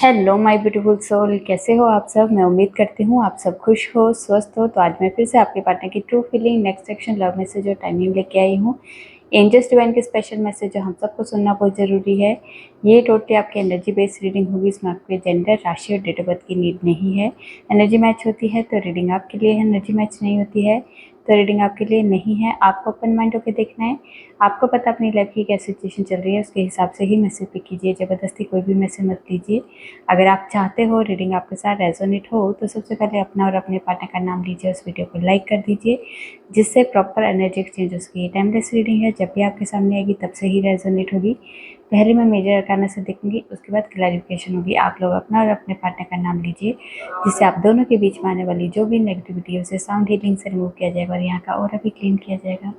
Hello my beautiful soul, कैसे हो आप सब। मैं उम्मीद करती हूँ आप सब खुश हो, स्वस्थ हो। तो आज मैं फिर से आपके पार्टनर की true feeling next section love message और टाइमिंग लेके आई हूँ। एंजल्स डिवाइन के स्पेशल मैसेज जो हम सबको सुनना बहुत ज़रूरी है। ये टोटली आपकी एनर्जी बेस्ड रीडिंग होगी। इसमें आपके जेंडर, राशि और डेट ऑफ बर्थ की नीड नहीं है। एनर्जी मैच होती है तो रीडिंग आपके लिए है, एनर्जी मैच नहीं होती है तो रीडिंग आपके लिए नहीं है। आपको ओपन माइंड होकर देखना है। आपको पता अपनी लाइफ की क्या सिचुएशन चल रही है, उसके हिसाब से ही मैसेज पिक कीजिए। ज़बरदस्ती कोई भी मैसेज मत लीजिए। अगर आप चाहते हो रीडिंग आपके साथ रेजोनेट हो तो सबसे पहले अपना और अपने पार्टनर का नाम लीजिए, उस वीडियो को लाइक कर दीजिए, जिससे प्रॉपर एनर्जी एक्सचेंज हो सके। टाइमलेस रीडिंग है, जब भी आपके सामने आएगी तब से ही रेजोनेट होगी। पहले मैं मेजर अरकाना से देखूंगी, उसके बाद क्लैरिफिकेशन होगी। आप लोग अपना और अपने पार्टनर का नाम लीजिए, जिससे आप दोनों के बीच में आने वाली जो भी नेगेटिविटी है उसे साउंड हीलिंग से रिमूव किया जाएगा और यहाँ का ऑरा भी क्लीन किया जाएगा।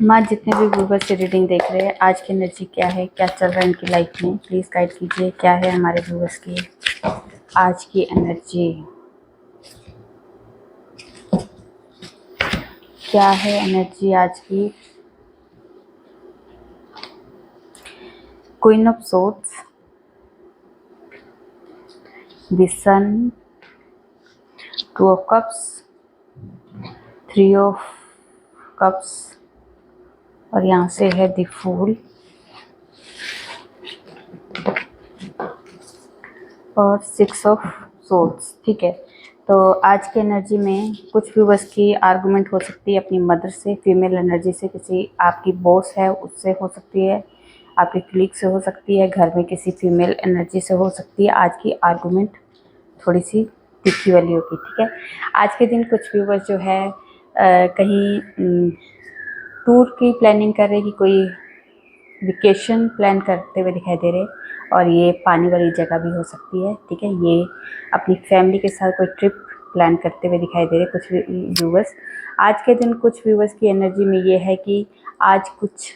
माँ, जितने भी व्यूवर्स से रीडिंग देख रहे हैं, आज की एनर्जी क्या है, क्या चल रहा है इनकी लाइफ में, प्लीज़ गाइड कीजिए। क्या है हमारे व्यूवर्स की आज की एनर्जी, क्या है एनर्जी आज की। Queen of swords, the sun, two of cups, three of cups और यहाँ से है द फूल और सिक्स ऑफ सोर्ड्स। ठीक है, तो आज की एनर्जी में कुछ व्यूवर्स की आर्गुमेंट हो सकती है अपनी मदर से, फीमेल एनर्जी से, किसी आपकी बॉस है उससे हो सकती है, आपके कलीग से हो सकती है, घर में किसी फीमेल एनर्जी से हो सकती है। आज की आर्गुमेंट थोड़ी सी तीखी वाली होगी। ठीक है, आज के दिन कुछ व्यूवर्स जो है कहीं टूर की प्लानिंग कर रहे हैं, कि कोई वेकेशन प्लान करते हुए दिखाई दे रहे, और ये पानी वाली जगह भी हो सकती है। ठीक है, ये अपनी फैमिली के साथ कोई ट्रिप प्लान करते हुए दिखाई दे रहे कुछ व्यूवर्स। आज के दिन कुछ व्यूवर्स की एनर्जी में ये है कि आज कुछ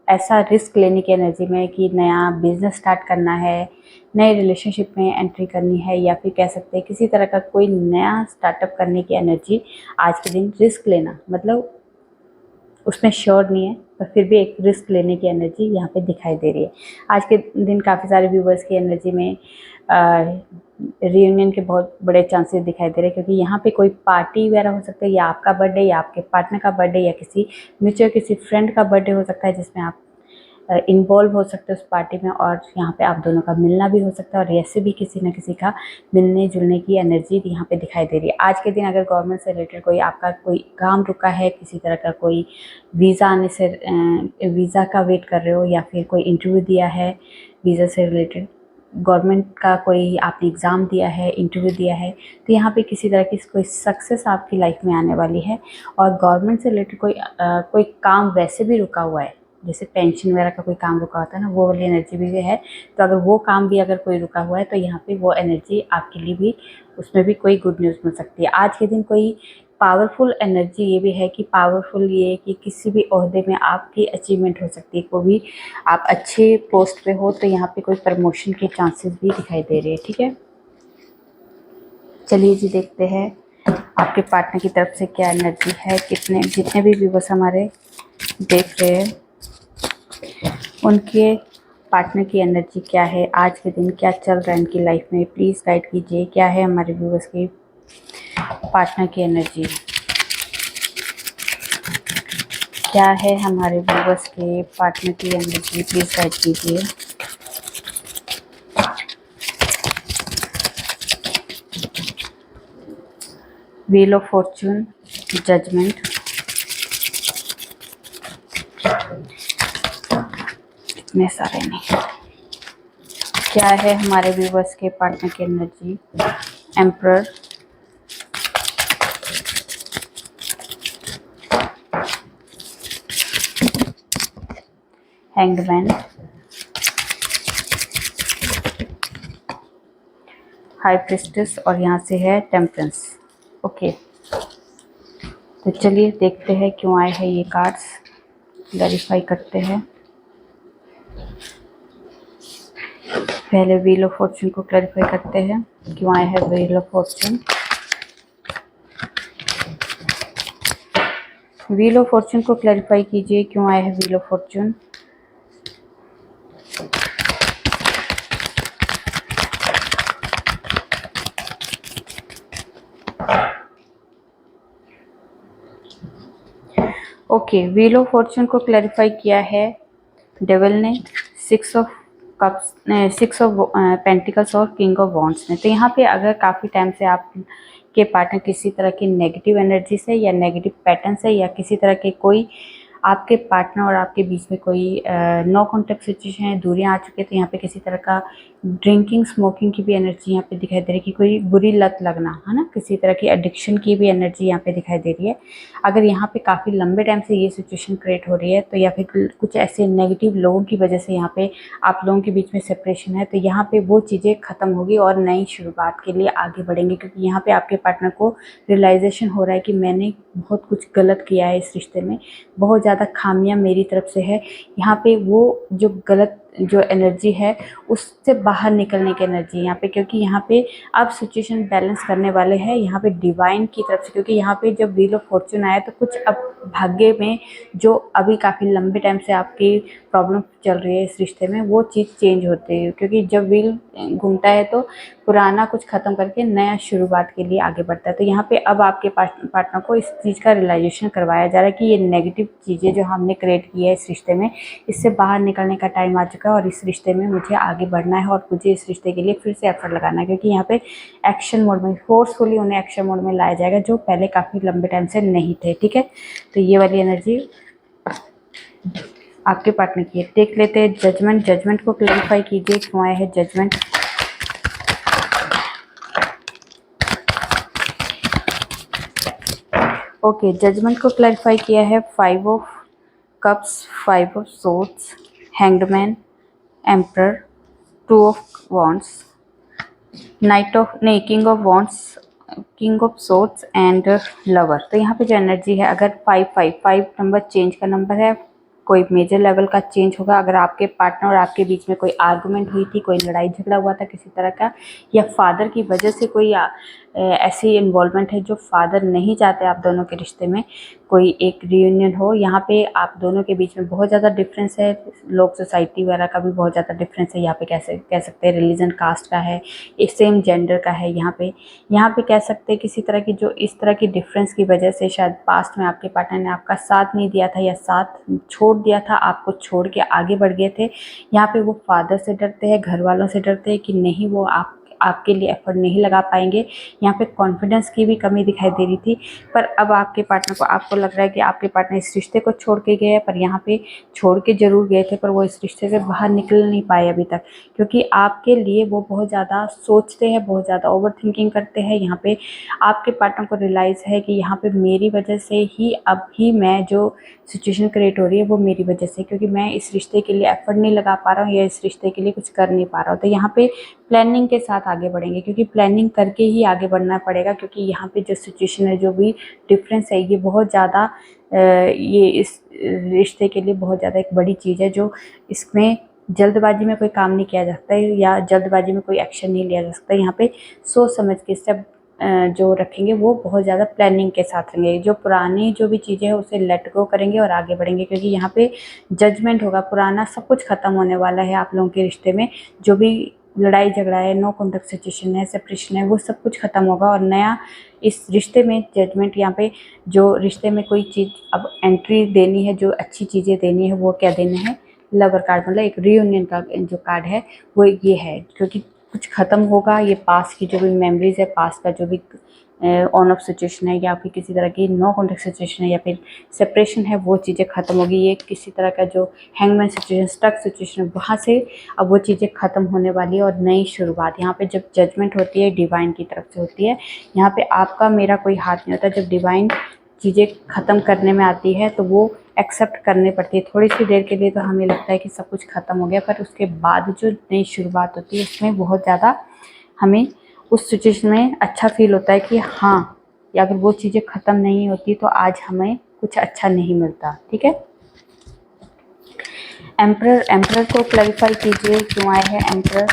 ऐसा रिस्क लेने की एनर्जी में कि नया बिजनेस स्टार्ट करना है, नए रिलेशनशिप में एंट्री करनी है, या फिर कह सकते हैं किसी तरह का कोई नया स्टार्टअप करने की एनर्जी। आज के दिन रिस्क लेना मतलब उसमें श्योर नहीं है, पर फिर भी एक रिस्क लेने की एनर्जी यहाँ पे दिखाई दे रही है। आज के दिन काफ़ी सारे व्यूवर्स की एनर्जी में रियूनियन के बहुत बड़े चांसेस दिखाई दे रहे हैं, क्योंकि यहाँ पे कोई पार्टी वगैरह हो सकता है, या आपका बर्थडे या आपके पार्टनर का बर्थडे या किसी म्यूचुअल किसी फ्रेंड का बर्थडे हो सकता है, जिसमें आप इन्वॉल्व हो सकते हो उस पार्टी में, और यहाँ पे आप दोनों का मिलना भी हो सकता है, और ऐसे भी किसी न किसी का मिलने जुलने की एनर्जी यहाँ पे दिखाई दे रही है। आज के दिन अगर गवर्नमेंट से रिलेटेड कोई आपका कोई काम रुका है, किसी तरह का कोई वीज़ा आने से वीज़ा का वेट कर रहे हो, या फिर कोई इंटरव्यू दिया है वीज़ा से रिलेटेड, गवर्नमेंट का कोई आपने एग्ज़ाम दिया है, इंटरव्यू दिया है, तो यहाँ पे किसी तरह की कोई सक्सेस आपकी लाइफ में आने वाली है। और गवर्नमेंट से रिलेटेड कोई काम वैसे भी रुका हुआ है, जैसे पेंशन वगैरह का कोई काम रुका होता है ना, वो वाली एनर्जी भी है। तो अगर वो काम भी अगर कोई रुका हुआ है तो यहाँ पे वो एनर्जी आपके लिए भी, उसमें भी कोई गुड न्यूज़ मिल सकती है। आज के दिन कोई पावरफुल एनर्जी ये भी है कि पावरफुल ये कि किसी भी ओहदे में आपकी अचीवमेंट हो सकती है, कोई भी आप अच्छे पोस्ट पे हो तो यहाँ पे कोई प्रमोशन के चांसेस भी दिखाई दे रहे हैं। ठीक है, चलिए जी देखते हैं आपके पार्टनर की तरफ से क्या एनर्जी है। जितने भी व्यूवर्स हमारे देख रहे हैं उनके पार्टनर की एनर्जी क्या है, आज के दिन क्या चल रहा है इनकी लाइफ में, प्लीज़ गाइड कीजिए। क्या है हमारे व्यूवर्स की पार्टनर की एनर्जी, क्या है हमारे व्यूवर्स के पार्टनर की एनर्जी, प्लीज़ गाइड कीजिए। व्हील ऑफ फॉर्चून, जजमेंट, इतने सारे नहीं। क्या है हमारे व्यूवर्स के पार्टनर की energy, emperor, hangman, high priestess और यहाँ से है टेम्परेंस। ओके, तो चलिए देखते हैं क्यों आए हैं ये कार्ड्स, क्लैरिफाई करते हैं। पहले व्हील ऑफ फॉर्चून को क्लैरिफाई करते हैं, क्यों आए हैं wheel of Fortune. Wheel of Fortune को क्लैरिफाई कीजिए, क्यों आए हैं wheel of Fortune. Okay, wheel of Fortune को क्लैरिफाई किया है डेविल ने, 6 ऑफ कप्स, 6 ऑफ पेंटिकल्स और किंग ऑफ वॉन्ड्स ने। तो यहाँ पे अगर काफ़ी टाइम से आप के पार्टनर किसी तरह की नेगेटिव एनर्जी से या नेगेटिव पैटर्न से या किसी तरह के कोई आपके पार्टनर और आपके बीच में कोई नो कॉन्टेक्ट सिचुएशन है, दूरियां आ चुकी है, तो यहाँ पे किसी तरह का ड्रिंकिंग स्मोकिंग की भी एनर्जी यहाँ पे दिखाई दे रही है कि कोई बुरी लत लगना है ना, किसी तरह की एडिक्शन की भी एनर्जी यहाँ पे दिखाई दे रही है। अगर यहाँ पे काफ़ी लंबे टाइम से ये सिचुएशन क्रिएट हो रही है, तो या फिर कुछ ऐसे नेगेटिव लोगों की वजह से यहाँ पे आप लोगों के बीच में सेपरेशन है, तो यहाँ पे वो चीज़ें ख़त्म होगी और नई शुरुआत के लिए आगे बढ़ेंगे। क्योंकि यहाँ पे आपके पार्टनर को रियलाइजेशन हो रहा है कि मैंने बहुत कुछ गलत किया है इस रिश्ते में, बहुत ज़्यादा खामियां मेरी तरफ से है। यहाँ पे वो जो गलत जो एनर्जी है उससे बाहर निकलने की एनर्जी यहाँ पे, क्योंकि यहाँ पे अब सिचुएशन बैलेंस करने वाले हैं यहाँ पे डिवाइन की तरफ से। क्योंकि यहाँ पे जब व्हील ऑफ फॉर्चून आया तो कुछ अब भाग्य में जो अभी काफ़ी लंबे टाइम से आपकी प्रॉब्लम चल रही है इस रिश्ते में, वो चीज़ चेंज होती है। क्योंकि जब व्हील घूमता है तो पुराना कुछ ख़त्म करके नया शुरुआत के लिए आगे बढ़ता है। तो यहाँ पे अब आपके पार्टनर को इस चीज़ का रियलाइजेशन करवाया जा रहा है कि ये नेगेटिव चीज़ें जो हमने क्रिएट की है इस रिश्ते में, इससे बाहर निकलने का टाइम आ चुका है और इस रिश्ते में मुझे आगे बढ़ना है और मुझे इस रिश्ते के लिए फिर से एफर्ट लगाना है। क्योंकि यहाँ पे एक्शन मोड में फोर्सफुली उन्हें एक्शन मोड में लाया जाएगा, जो पहले काफ़ी लंबे टाइम से नहीं थे। ठीक है, तो ये वाली एनर्जी आपके पार्टनर की है। देख लेते हैं जजमेंट। जजमेंट को क्लैरिफाई कीजिए, क्यों आया है जजमेंट। ओके, जजमेंट को क्लैरिफाई किया है 5 of cups, 5 of swords, hanged man, emperor, 2 of wands, knight of नहीं king of wands, king of swords and lover. तो यहाँ पे जो एनर्जी है, अगर 5 नंबर चेंज का नंबर है, कोई मेजर लेवल का चेंज होगा। अगर आपके पार्टनर और आपके बीच में कोई आर्गुमेंट हुई थी, कोई लड़ाई झगड़ा हुआ था किसी तरह का, या फादर की वजह से कोई ऐसी इन्वॉल्वमेंट है जो फादर नहीं चाहते आप दोनों के रिश्ते में कोई एक रियूनियन हो, यहाँ पे आप दोनों के बीच में बहुत ज़्यादा डिफरेंस है, लोग सोसाइटी वगैरह का भी बहुत ज़्यादा डिफरेंस है। यहाँ पे कैसे कह सकते हैं रिलीजन कास्ट का है, एक सेम जेंडर का है। यहाँ पे कह सकते हैं किसी तरह की जो इस तरह की डिफरेंस की वजह से शायद पास्ट में आपके पार्टनर ने आपका साथ नहीं दिया था या साथ छोड़ दिया था, आपको छोड़ के आगे बढ़ गए थे। यहाँ पे वो फादर से डरते हैं, घर वालों से डरते हैं कि नहीं वो आपके लिए एफर्ट नहीं लगा पाएंगे। यहाँ पे कॉन्फिडेंस की भी कमी दिखाई दे रही थी, पर अब आपके पार्टनर को आपको लग रहा है कि आपके पार्टनर इस रिश्ते को छोड़ के गए हैं, पर यहाँ पे छोड़ के जरूर गए थे, पर वो इस रिश्ते से बाहर निकल नहीं पाए अभी तक। क्योंकि आपके लिए वो बहुत ज़्यादा सोचते हैं, बहुत ज़्यादा ओवर थिंकिंग करते हैं। यहाँ पे आपके पार्टनर को रियलाइज़ है कि यहाँ पे मेरी वजह से ही अब ही मैं जो सिचुएशन क्रिएट हो रही है वो मेरी वजह से, क्योंकि मैं इस रिश्ते के लिए एफर्ट नहीं लगा पा रहा हूँ या इस रिश्ते के लिए कुछ कर नहीं पा रहा हूँ। तो यहाँ पे प्लानिंग के साथ आगे बढ़ेंगे, क्योंकि प्लानिंग करके ही आगे बढ़ना पड़ेगा। क्योंकि यहाँ पे जो सिचुएशन है, जो भी डिफरेंस है, ये बहुत ज़्यादा ये इस रिश्ते के लिए बहुत ज़्यादा एक बड़ी चीज़ है, जो इसमें जल्दबाजी में कोई काम नहीं किया जा सकता है या जल्दबाजी में कोई एक्शन नहीं लिया जा सकता। यहाँ पे सोच समझ के स्टेप जो रखेंगे वो बहुत ज़्यादा प्लानिंग के साथ रहेंगे। जो पुरानी जो भी चीज़ें हैं उसे लेट गो करेंगे और आगे बढ़ेंगे, क्योंकि यहाँ पे जजमेंट होगा। पुराना सब कुछ ख़त्म होने वाला है आप लोगों के रिश्ते में। जो भी लड़ाई झगड़ा है, नो कॉन्टेक्ट सिचुएशन है, सेपरेशन है, वो सब कुछ ख़त्म होगा और नया इस रिश्ते में जजमेंट। यहाँ पे जो रिश्ते में कोई चीज़ अब एंट्री देनी है, जो अच्छी चीज़ें देनी है, वो क्या देना है, लवर कार्ड, मतलब एक रियूनियन का जो कार्ड है वो ये है। क्योंकि कुछ ख़त्म होगा, ये पास्ट की जो भी मेमोरीज है, पास्ट का जो भी ऑन ऑफ सिचुएशन है या फिर किसी तरह की नो कॉन्टेक्ट सिचुएशन है या फिर सेपरेशन है, वो चीज़ें ख़त्म होगी। ये किसी तरह का जो हैंगमैन सिचुएशन, स्टक सिचुएशन है, वहाँ से अब वो चीज़ें ख़त्म होने वाली है और नई शुरुआत। यहाँ पे जब जजमेंट होती है डिवाइन की तरफ से होती है, यहाँ पे आपका मेरा कोई हाथ नहीं होता। जब डिवाइन चीज़ें ख़त्म करने में आती है तो वो एक्सेप्ट करनी पड़ती है। थोड़ी सी देर के लिए तो हमें लगता है कि सब कुछ ख़त्म हो गया, पर उसके बाद जो नई शुरुआत होती है उसमें बहुत ज़्यादा हमें उस सिचुएशन में अच्छा फील होता है कि हाँ, या अगर वो चीज़ें ख़त्म नहीं होती तो आज हमें कुछ अच्छा नहीं मिलता। ठीक है। एम्परर, एम्परर को क्लैरिफाई कीजिए क्यों आए हैं एम्परर।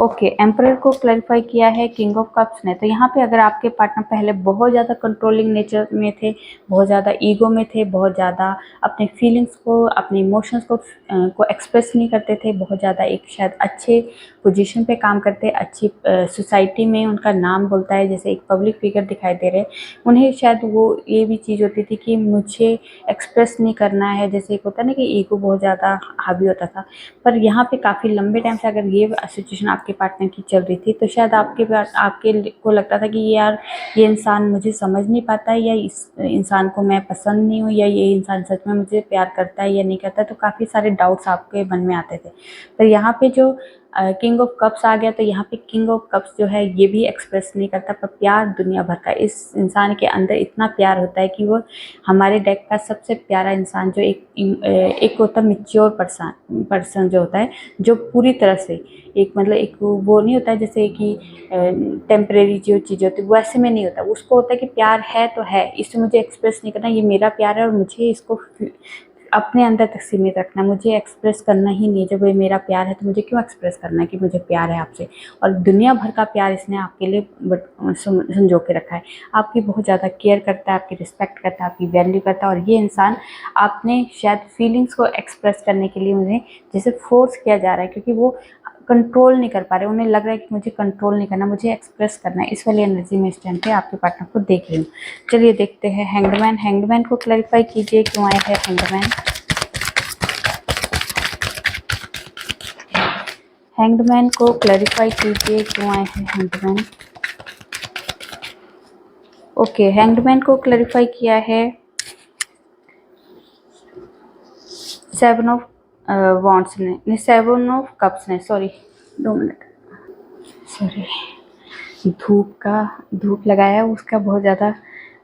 ओके, एम्परर को क्लैरिफाई किया है किंग ऑफ कप्स ने। तो यहाँ पे अगर आपके पार्टनर पहले बहुत ज़्यादा कंट्रोलिंग नेचर में थे, बहुत ज़्यादा ईगो में थे, बहुत ज़्यादा अपने फीलिंग्स को, अपने इमोशंस को एक्सप्रेस नहीं करते थे, बहुत ज़्यादा एक शायद अच्छे पोजीशन पे काम करते, अच्छी सोसाइटी में उनका नाम बोलता है, जैसे एक पब्लिक फिगर दिखाई दे रहे, उन्हें शायद वो ये भी चीज़ होती थी कि मुझे एक्सप्रेस नहीं करना है, जैसे एक होता है ना कि ईगो बहुत ज़्यादा हावी होता था। पर यहाँ पे काफ़ी लंबे टाइम से अगर ये सिचुएशन आपके पार्टनर की चल रही थी तो शायद आपके को लगता था कि यार ये इंसान मुझे समझ नहीं पाता है, या इस इंसान को मैं पसंद नहीं हूँ, या ये इंसान सच में मुझे प्यार करता है या नहीं करता है। तो काफ़ी सारे डाउट्स आपके मन में आते थे। पर यहाँ पे जो किंग ऑफ कप्स आ गया, तो यहाँ पे किंग ऑफ कप्स जो है ये भी एक्सप्रेस नहीं करता, पर प्यार दुनिया भर का, इस इंसान के अंदर इतना प्यार होता है कि वो हमारे डेक का सबसे प्यारा इंसान, जो एक होता है मिच्योर पर्सन जो होता है, जो पूरी तरह से एक मतलब एक वो नहीं होता है जैसे कि टेम्परेरी जो चीज़ होती है वैसे में नहीं होता, उसको होता है कि प्यार है तो है, इसे मुझे एक्सप्रेस नहीं करना, ये मेरा प्यार है और मुझे इसको अपने अंदर तक सीमित रखना, मुझे एक्सप्रेस करना ही नहीं। जब ये मेरा प्यार है तो मुझे क्यों एक्सप्रेस करना है कि मुझे प्यार है आपसे। और दुनिया भर का प्यार इसने आपके लिए संजो के रखा है, आपकी बहुत ज़्यादा केयर करता है, आपकी रिस्पेक्ट करता है, आपकी वैल्यू करता है। और ये इंसान आपने शायद फीलिंग्स को एक्सप्रेस करने के लिए उन्हें जैसे फोर्स किया जा रहा है, क्योंकि वो कंट्रोल नहीं कर पा रहे, उन्हें लग रहा है कि मुझे कंट्रोल नहीं करना, मुझे एक्सप्रेस करना है। इस वाली एनर्जी में इस टाइम पे आपके पार्टनर को देख रही हूँ। चलिए देखते हैं हैंगमैन। हैंगमैन को क्लैरिफाई कीजिए क्यों आए हैं हैंगमैन। हैंगमैन को क्लैरिफाई कीजिए क्यों आए हैं हैंगमैन। ओके, हैंगमैन को क्लैरिफाई किया है सेवन ऑफ वॉन्ड्स ने, सेवन ऑफ कप्स ने, सॉरी 2 मिनट, सॉरी, धूप लगाया, उसका बहुत ज़्यादा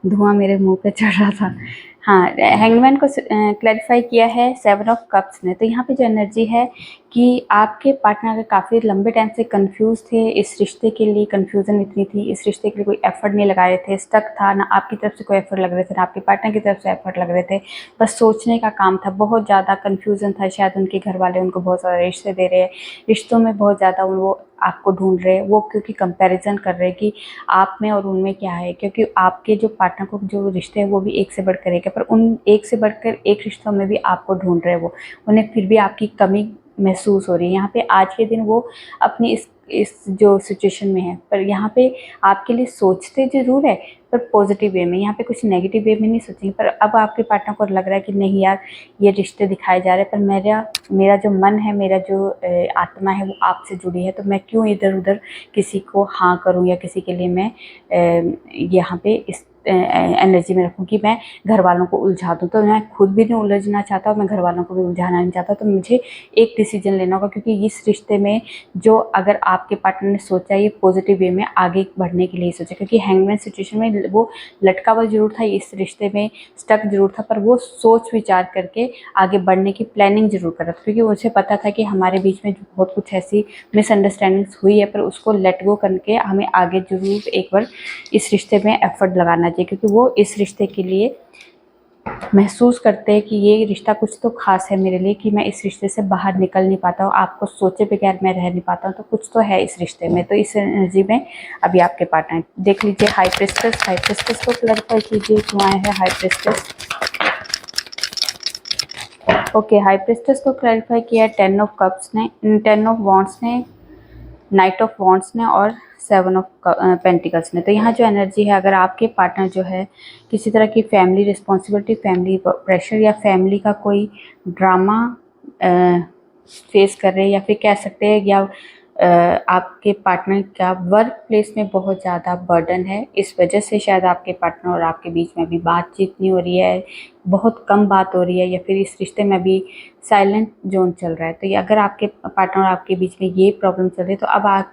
धुआं मेरे मुंह पे चढ़ रहा था। हाँ, हैंगमैन को क्लैरिफाई किया है 7 ऑफ कप्स ने। तो यहाँ पे जो एनर्जी है कि आपके पार्टनर अगर काफ़ी लंबे टाइम से कंफ्यूज थे, इस रिश्ते के लिए कंफ्यूजन इतनी थी, इस रिश्ते के लिए कोई एफर्ट नहीं लगा रहे थे, स्टक था, ना आपकी तरफ से कोई एफर्ट लग रहे थे, ना आपके पार्टनर की तरफ से एफर्ट लग रहे थे, बस सोचने का काम था, बहुत ज़्यादा कन्फ्यूज़न था। शायद उनके घर वाले उनको बहुत सारे रिश्ते दे रहे हैं, रिश्तों में बहुत ज़्यादा वो आपको ढूंढ रहे हैं, वो क्योंकि कंपैरिजन कर रहे हैं कि आप में और उनमें क्या है, क्योंकि आपके जो पार्टनर को जो रिश्ते हैं वो भी एक से बढ़कर एक है, पर उन एक से बढ़कर एक रिश्तों में भी आपको ढूंढ रहे हैं, वो उन्हें फिर भी आपकी कमी महसूस हो रही है। यहाँ पे आज के दिन वो अपनी इस जो सिचुएशन में है, पर यहाँ पे आपके लिए सोचते ज़रूर है, पर पॉजिटिव वे में, यहाँ पे कुछ नेगेटिव वे में नहीं सोचेंगे। पर अब आपके पार्टनर को लग रहा है कि नहीं यार, ये रिश्ते दिखाए जा रहे हैं, पर मेरा जो मन है, मेरा जो आत्मा है वो आपसे जुड़ी है, तो मैं क्यों इधर उधर किसी को हाँ करूँ, या किसी के लिए मैं यहाँ पे इस एनर्जी में रखूँ कि मैं घर वालों को उलझा दूँ। तो मैं खुद भी नहीं उलझना चाहता, मैं घर वालों को भी उलझाना नहीं चाहता। तो मुझे एक डिसीजन लेना होगा, क्योंकि इस रिश्ते में जो अगर आपके पार्टनर ने सोचा ये पॉजिटिव वे में आगे बढ़ने के लिए सोचा, क्योंकि हैंगमैन सिचुएशन में वो लटका हुआ जरूर था, इस रिश्ते में स्टक जरूर था, पर वो सोच विचार करके आगे बढ़ने की प्लानिंग जरूर कर रहा था, क्योंकि उसे पता था कि हमारे बीच में बहुत कुछ ऐसी मिसअंडरस्टैंडिंग्स हुई है, पर उसको लेट गो करके हमें आगे जरूर एक बार इस रिश्ते में एफर्ट लगाना चाहिए, क्योंकि वो इस रिश्ते के लिए महसूस करते हैं कि ये रिश्ता कुछ तो खास है मेरे लिए, कि मैं इस रिश्ते से बाहर निकल नहीं पाता हूँ, आपको सोचे बगैर मैं रह नहीं पाता हूँ, तो कुछ तो है इस रिश्ते में। तो इस एनर्जी में अभी आपके पार्टनर देख लीजिए। हाई प्रिस्टेस, हाई प्रिस्टेस को क्लैरिफाई कीजिए क्यों आए हैं high priestess. Okay, high priestess को क्लैरिफाई किया 10 ऑफ कप्स ने, 10 ऑफ वॉन्ड्स ने, नाइट ऑफ वॉन्ड्स ने और 7 ऑफ पेंटिकल्स ने। तो यहाँ जो एनर्जी है, अगर आपके पार्टनर जो है किसी तरह की फैमिली रिस्पॉन्सिबिलिटी, फैमिली प्रेशर या फैमिली का कोई ड्रामा फेस कर रहे हैं, या फिर कह सकते हैं, या आपके पार्टनर का वर्क प्लेस में बहुत ज़्यादा बर्डन है, इस वजह से शायद आपके पार्टनर और आपके बीच में अभी बातचीत नहीं हो रही है, बहुत कम बात हो रही है या फिर इस रिश्ते में अभी साइलेंट जोन चल रहा है, तो ये अगर आपके पार्टनर और आपके बीच में ये प्रॉब्लम चल रही है, तो अब आज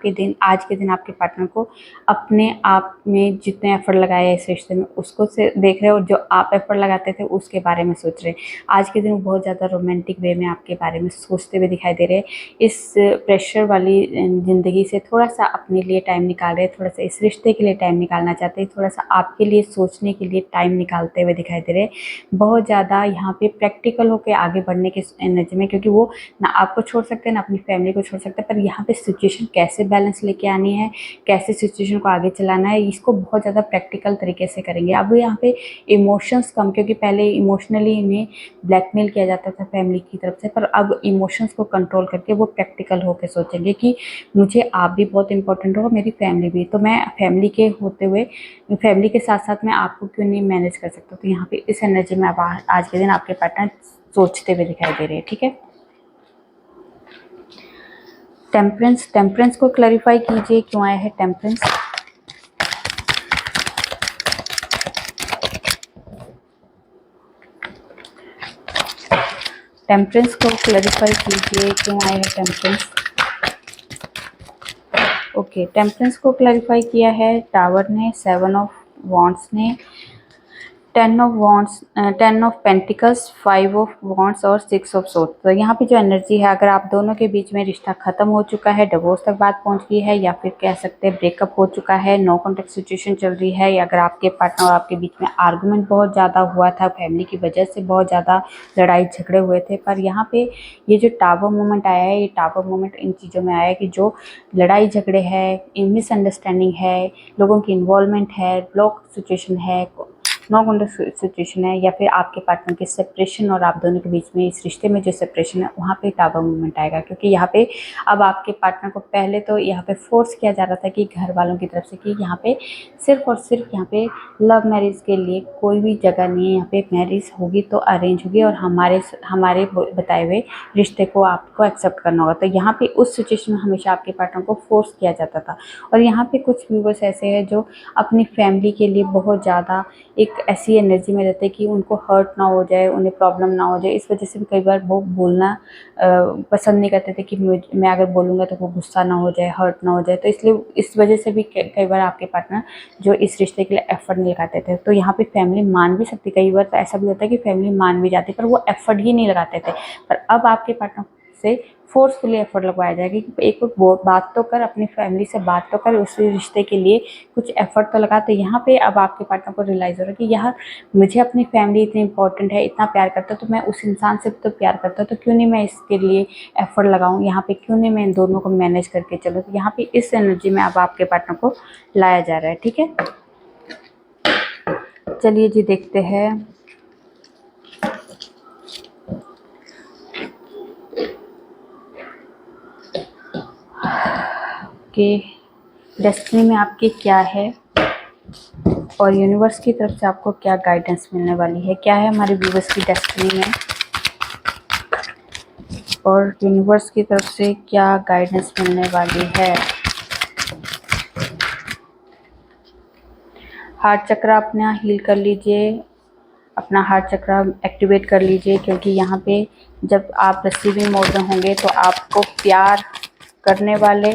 के दिन आपके पार्टनर को अपने आप में जितने एफर्ट लगाए हैं इस रिश्ते में उसको से देख रहे हो, जो आप एफर्ट लगाते थे उसके बारे में सोच रहे हैं। आज के दिन वो बहुत ज़्यादा रोमांटिक वे में आपके बारे में सोचते हुए दिखाई दे रहे हैं। इस प्रेशर वाली ज़िंदगी से थोड़ा सा अपने लिए टाइम निकाल रहे हैं, थोड़ा सा इस रिश्ते के लिए टाइम निकालना चाहते हैं, थोड़ा सा आपके लिए सोचने के लिए टाइम निकालते हुए दिखाई दे रहे हैं। बहुत ज़्यादा यहाँ पे प्रैक्टिकल होकर आगे बढ़ने की एनर्जी में, क्योंकि वो ना आपको छोड़ सकते हैं ना अपनी फैमिली को छोड़ सकते हैं, पर यहाँ पे सिचुएशन कैसे बैलेंस लेके आनी है, कैसे सिचुएशन को आगे चलाना है, इसको बहुत ज़्यादा प्रैक्टिकल तरीके से करेंगे। अब यहाँ पे इमोशंस कम, क्योंकि पहले इमोशनली इन्हें ब्लैकमेल किया जाता था फैमिली की तरफ से, पर अब इमोशंस को कंट्रोल करके वो प्रैक्टिकल होकर सोचेंगे कि मुझे आप भी बहुत इंपॉर्टेंट हो, मेरी फैमिली भी, तो मैं फैमिली के होते हुए फैमिली के साथ साथ मैं आपको क्यों नहीं मैनेज कर सकता। तो यहाँ पे इस एनर्जी में आप आज के दिन आपके पार्टनर सोचते हुए दिखाई दे रहे हैं। ठीक है, टेम्परेंस को क्लैरिफाई कीजिए, क्यों आया है टेम्परेंस। टेम्परेंस को क्लैरिफाई कीजिए, क्यों आया है टेम्परेंस। ओके, टेम्परेंस को क्लैरिफाई किया है टावर ने, 7 ऑफ वॉन्ड्स ने, 10 ऑफ पेंटिकल्स, 5 ऑफ वॉन्ड्स और 6 ऑफ सोर्ड्स। तो यहाँ पे जो एनर्जी है, अगर आप दोनों के बीच में रिश्ता खत्म हो चुका है, डिवोर्स तक बात पहुँच गई है, या फिर कह सकते हैं ब्रेकअप हो चुका है, नो कॉन्टेक्ट सिचुएशन चल रही है, या अगर आपके पार्टनर और आपके बीच में आर्गुमेंट बहुत ज़्यादा हुआ था, फैमिली की वजह से बहुत ज़्यादा लड़ाई झगड़े हुए थे, पर यहाँ पे ये जो टावर मोमेंट आया है, ये टावर मोमेंट इन चीज़ों में आया है कि जो लड़ाई झगड़े है, मिसअंडरस्टैंडिंग है, लोगों की इन्वॉल्वमेंट है, ब्लॉक सिचुएशन है, नो कॉन्टेक्ट सिचुएशन है, या फिर आपके पार्टनर के सेपरेशन और आप दोनों के बीच में इस रिश्ते में जो सेपरेशन है, वहाँ पे टावर मूवमेंट आएगा। क्योंकि यहाँ पे अब आपके पार्टनर को पहले तो यहाँ पे फोर्स किया जा रहा था कि घर वालों की तरफ से कि यहाँ पे सिर्फ और सिर्फ यहाँ पे लव मैरिज के लिए कोई भी जगह नहीं है, यहाँ पे मैरिज होगी तो अरेंज होगी और हमारे बताए हुए रिश्ते को आपको एक्सेप्ट करना होगा। तो यहाँ पे उस सिचुएशन में हमेशा आपके पार्टनर को फोर्स किया जाता था। और यहाँ पे कुछ व्यूवर्स ऐसे हैं जो अपनी फैमिली के लिए बहुत ज़्यादा एक ऐसी एनर्जी में रहते हैं कि उनको हर्ट ना हो जाए, उन्हें प्रॉब्लम ना हो जाए, इस वजह से भी कई बार वो बोलना पसंद नहीं करते थे कि मैं अगर बोलूँगा तो वो गुस्सा ना हो जाए, हर्ट ना हो जाए। तो इसलिए इस वजह से भी कई बार आपके पार्टनर जो इस रिश्ते के लिए एफर्ट नहीं लगाते थे। तो यहाँ पे फैमिली मान भी सकती, कई बार तो ऐसा भी होता है कि फैमिली मान भी जाती, पर वो एफर्ट ही नहीं लगाते थे। पर अब आपके पार्टनर से फोर्सफुली एफर्ट लगवाया जाएगा कि एक बात तो कर, अपनी फैमिली से बात तो कर, उस रिश्ते के लिए कुछ एफर्ट तो लगा। तो यहाँ पे अब आपके पार्टनर को रियलाइज़ हो रहा है कि यार मुझे अपनी फैमिली इतनी इंपॉर्टेंट है, इतना प्यार करता है, तो मैं उस इंसान से तो प्यार करता हूँ, तो क्यों नहीं मैं इसके लिए एफर्ट लगाऊँ, यहाँ पे क्यों नहीं मैं इन दोनों को मैनेज करके चलूँ। तो यहाँ पे इस एनर्जी में अब आपके पार्टनर को लाया जा रहा है। ठीक है, चलिए जी देखते हैं कि डेस्टिनी में आपकी क्या है और यूनिवर्स की तरफ से आपको क्या गाइडेंस मिलने वाली है। क्या है हमारे व्यूवर्स की डेस्टिनी में और यूनिवर्स की तरफ से क्या गाइडेंस मिलने वाली है। हार्ट चक्र अपना हील कर लीजिए, अपना हार्ट चक्र एक्टिवेट कर लीजिए, क्योंकि यहाँ पे जब आप रिसीविंग मोड में होंगे तो आपको प्यार करने वाले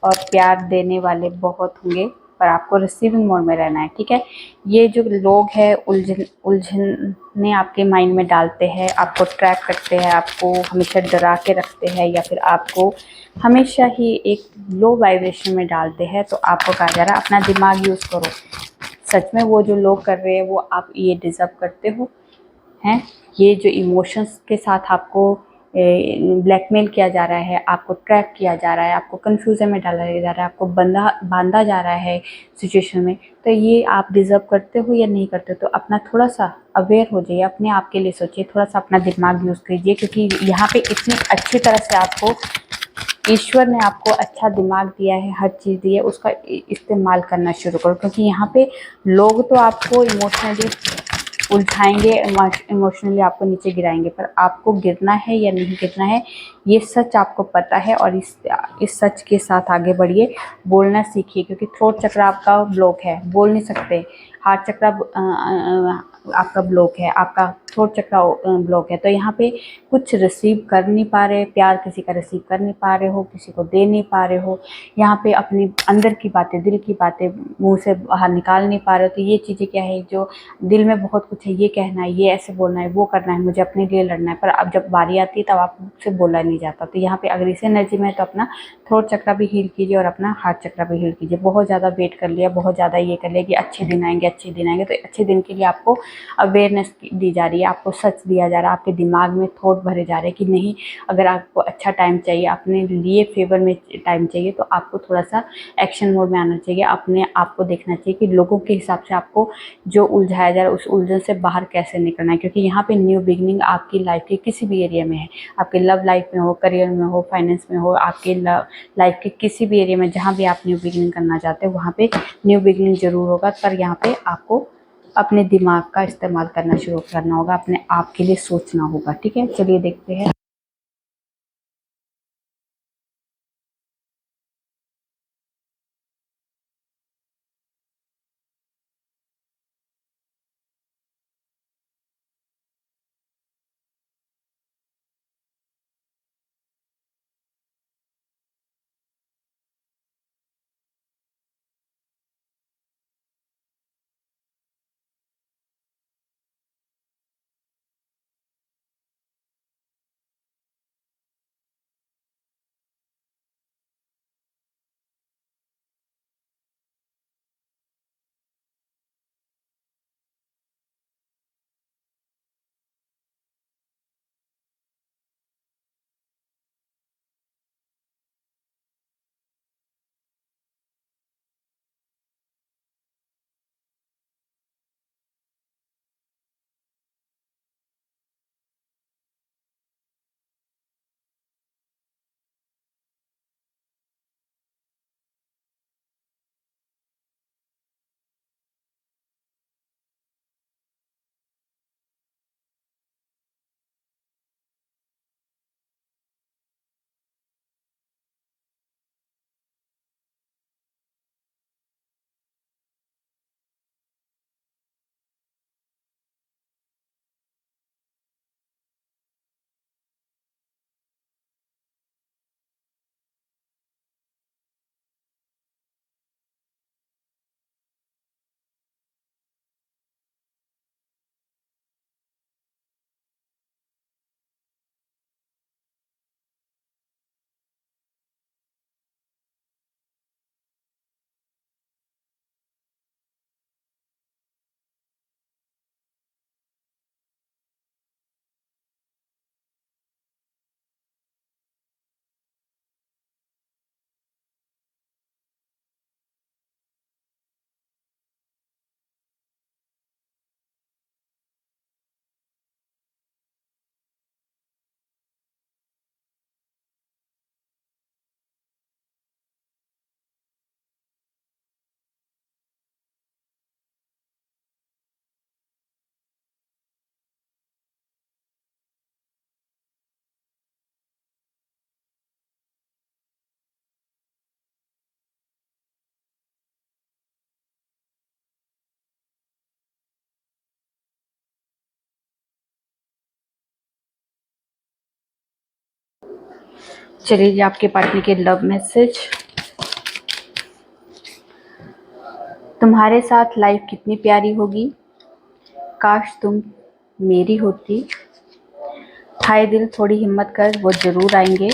और प्यार देने वाले बहुत होंगे, पर आपको रिसीविंग मोड में रहना है। ठीक है, ये जो लोग हैं उलझने आपके माइंड में डालते हैं, आपको ट्रैक करते हैं, आपको हमेशा डरा के रखते हैं, या फिर आपको हमेशा ही एक लो वाइब्रेशन में डालते हैं, तो आपको कहा जा रहा है अपना दिमाग यूज़ करो। सच में वो जो लोग कर रहे हैं वो आप ये डिज़र्व करते हो हैं। ये जो इमोशंस के साथ आपको ब्लैकमेल किया जा रहा है, आपको ट्रैप किया जा रहा है, आपको कंफ्यूजन में डाला जा रहा है, आपको बांधा जा रहा है सिचुएशन में, तो ये आप डिज़र्व करते हो या नहीं करते हो। तो अपना थोड़ा सा अवेयर हो जाइए, अपने आप के लिए सोचिए, थोड़ा सा अपना दिमाग यूज़ कीजिए, क्योंकि यहाँ पे इतनी अच्छी तरह से आपको ईश्वर ने आपको अच्छा दिमाग दिया है, हर चीज़ दी है, उसका इस्तेमाल करना शुरू करो। क्योंकि यहाँ पे लोग तो आपको इमोशनली उलझाएंगे, इमोशनली आपको नीचे गिराएंगे, पर आपको गिरना है या नहीं गिरना है ये सच आपको पता है, और इस सच के साथ आगे बढ़िए, बोलना सीखिए। क्योंकि थ्रोट चक्र आपका ब्लॉक है, बोल नहीं सकते। हार्ट चक्र आपका ब्लॉक है, आपका थ्रोट चक्रा ब्लॉक है, तो यहाँ पे कुछ रिसीव कर नहीं पा रहे, प्यार किसी का रिसीव कर नहीं पा रहे हो, किसी को दे नहीं पा रहे हो, यहाँ पे अपनी अंदर की बातें, दिल की बातें मुंह से बाहर निकाल नहीं पा रहे हो। तो ये चीज़ें क्या है, जो दिल में बहुत कुछ है, ये कहना है, ये ऐसे बोलना है, वो करना है, मुझे अपने लिए लड़ना है, पर अब जब बारी आती है तब आपसे बोला नहीं जाता। तो यहाँ पे अगर इस एनर्जी में है तो अपना थ्रोट चक्रा भी हील कीजिए और अपना हार्ट चक्रा भी हील कीजिए। बहुत ज़्यादा वेट कर लिया, बहुत ज़्यादा ये कर लिया कि अच्छे दिन आएंगे, अच्छे दिन आएंगे, तो अच्छे दिन के लिए आपको अवेयरनेस दी जा रही है, आपको सच दिया जा रहा है, आपके दिमाग में थॉट भरे जा रहे हैं कि नहीं, अगर आपको अच्छा टाइम चाहिए, अपने लिए फेवर में टाइम चाहिए, तो आपको थोड़ा सा एक्शन मोड में आना चाहिए। अपने आप को देखना चाहिए कि लोगों के हिसाब से आपको जो उलझाया जा रहा है उस उलझन से बाहर कैसे निकलना है, क्योंकि यहाँ पे न्यू बिगनिंग आपकी लाइफ के किसी भी एरिया में है, आपके लव लाइफ में हो, करियर में हो, फाइनेंस में हो, आपके लाइफ के किसी भी एरिया में जहाँ भी आप न्यू बिगनिंग करना चाहते हो वहाँ पे न्यू बिगनिंग जरूर होगा। पर यहाँ पे आपको अपने दिमाग का इस्तेमाल करना शुरू करना होगा, अपने आप के लिए सोचना होगा। ठीक है, चलिए देखते हैं। चलिए जी, आपके पार्टनर के लव मैसेज। तुम्हारे साथ लाइफ कितनी प्यारी होगी, काश तुम मेरी होती, हाय दिल थोड़ी हिम्मत कर, वो जरूर आएंगे,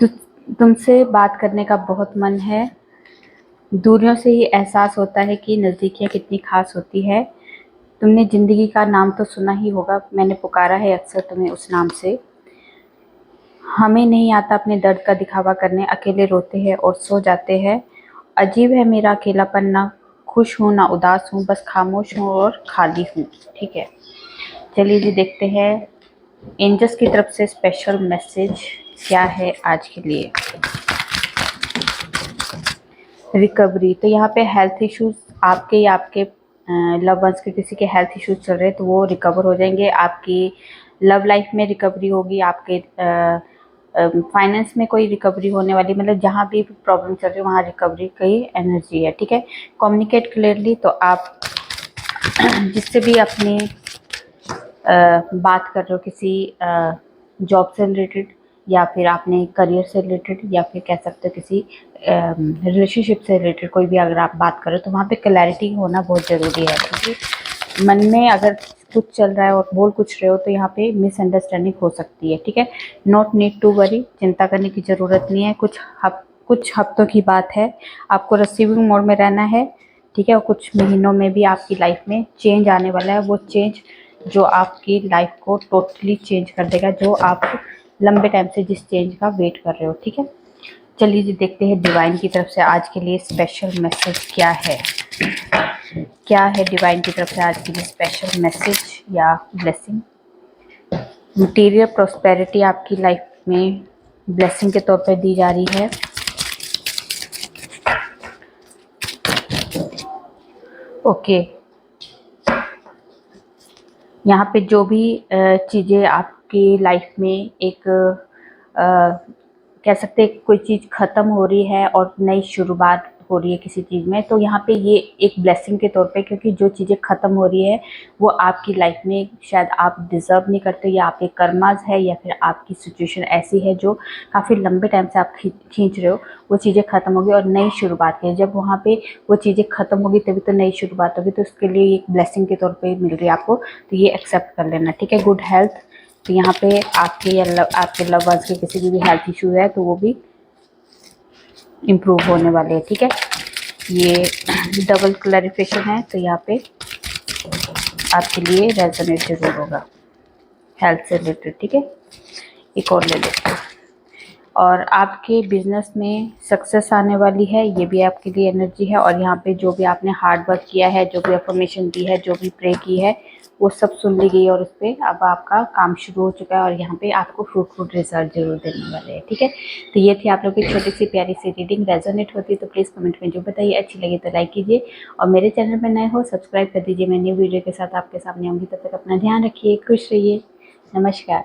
तुमसे बात करने का बहुत मन है, दूरियों से ही एहसास होता है कि नज़दीकियाँ कितनी खास होती है, तुमने ज़िंदगी का नाम तो सुना ही होगा, मैंने पुकारा है अक्सर तुम्हें उस नाम से, हमें नहीं आता अपने दर्द का दिखावा करने, अकेले रोते हैं और सो जाते हैं, अजीब है मेरा अकेलापन, ना खुश हूँ ना उदास हूँ, बस खामोश हूँ और खाली हूँ। ठीक है, चलिए जी देखते हैं एंजल्स की तरफ से स्पेशल मैसेज क्या है आज के लिए। रिकवरी, तो यहाँ पे हेल्थ इश्यूज आपके या आपके लव वंस के किसी के हेल्थ इश्यूज चल रहे हैं तो वो रिकवर हो जाएंगे, आपकी लव लाइफ में रिकवरी होगी, आपके फाइनेंस में कोई रिकवरी होने वाली, मतलब जहाँ भी प्रॉब्लम चल रही है वहाँ रिकवरी की एनर्जी है, ठीक है। कम्युनिकेट क्लियरली, तो आप जिससे भी अपनी बात कर रहे हो किसी जॉब से रिलेटेड, या फिर आपने करियर से रिलेटेड, या फिर कह सकते हो किसी रिलेशनशिप से रिलेटेड कोई भी अगर आप बात कर रहे हो, तो वहाँ पे क्लैरिटी होना बहुत ज़रूरी है, क्योंकि मन में अगर कुछ चल रहा है और बोल कुछ रहे हो तो यहाँ पे मिसअंडरस्टैंडिंग हो सकती है, ठीक है। नॉट नीड टू वरी, चिंता करने की ज़रूरत नहीं है। कुछ हफ्तों की बात है, आपको रिसीविंग मोड में रहना है, ठीक है। और कुछ महीनों में भी आपकी लाइफ में चेंज आने वाला है, वो चेंज जो आपकी लाइफ को टोटली चेंज कर देगा, जो आप लंबे टाइम से जिस चेंज का वेट कर रहे हो, ठीक है। चलिए जी देखते हैं डिवाइन की तरफ से आज के लिए स्पेशल मैसेज क्या है। क्या है डिवाइन की तरफ से आज के लिए स्पेशल मैसेज या ब्लेसिंग। मटेरियल प्रॉस्पेरिटी आपकी लाइफ में ब्लेसिंग के तौर पर दी जा रही है। ओके, यहाँ पे जो भी चीज़ें आपकी लाइफ में एक कह सकते हैं कोई चीज़ ख़त्म हो रही है और नई शुरुआत हो रही है किसी चीज़ में, तो यहाँ पे ये एक ब्लेसिंग के तौर पे, क्योंकि जो चीज़ें ख़त्म हो रही है वो आपकी लाइफ में शायद आप डिज़र्व नहीं करते, या आपके कर्मास है, या फिर आपकी सिचुएशन ऐसी है जो काफ़ी लंबे टाइम से आप खींच रहे हो, वो चीज़ें ख़त्म होगी और नई शुरुआत की। जब वहाँ पे वो चीज़ें ख़त्म होगी तभी तो नई शुरुआत होगी, तो उसके लिए एक ब्लेसिंग के तौर पर मिल रही है आपको, तो ये एक्सेप्ट कर लेना, ठीक है। गुड हेल्थ, तो यहाँ पे आपके या आपके लव वंस के किसी की भी हेल्थ इशू है तो वो भी इम्प्रूव होने वाले हैं, ठीक है। ये डबल क्लैरिफिकेशन है, तो यहाँ पे आपके लिए रेजोनेट जरूर होगा हेल्थ से रिलेटेड, ठीक है। एक और ले लेते हैं। और आपके बिजनेस में सक्सेस आने वाली है, ये भी आपके लिए एनर्जी है। और यहाँ पे जो भी आपने हार्ड वर्क किया है, जो भी अफर्मेशन दी है, जो भी प्रे की है, वो सब सुन ली गई है और उस पर अब आपका काम शुरू हो चुका है और यहाँ पे आपको फ्रूटफुल रिजल्ट जरूर देने वाले हैं, ठीक है। तो ये थी आप लोगों की छोटी सी प्यारी सी रीडिंग। रेजोनेट होती है तो प्लीज़ कमेंट में जो बताइए, अच्छी लगी तो लाइक कीजिए और मेरे चैनल पर नए हो सब्सक्राइब कर दीजिए। मैं न्यू वीडियो के साथ आपके सामने आऊँगी, तब तक अपना ध्यान रखिए, खुश रहिए, नमस्कार।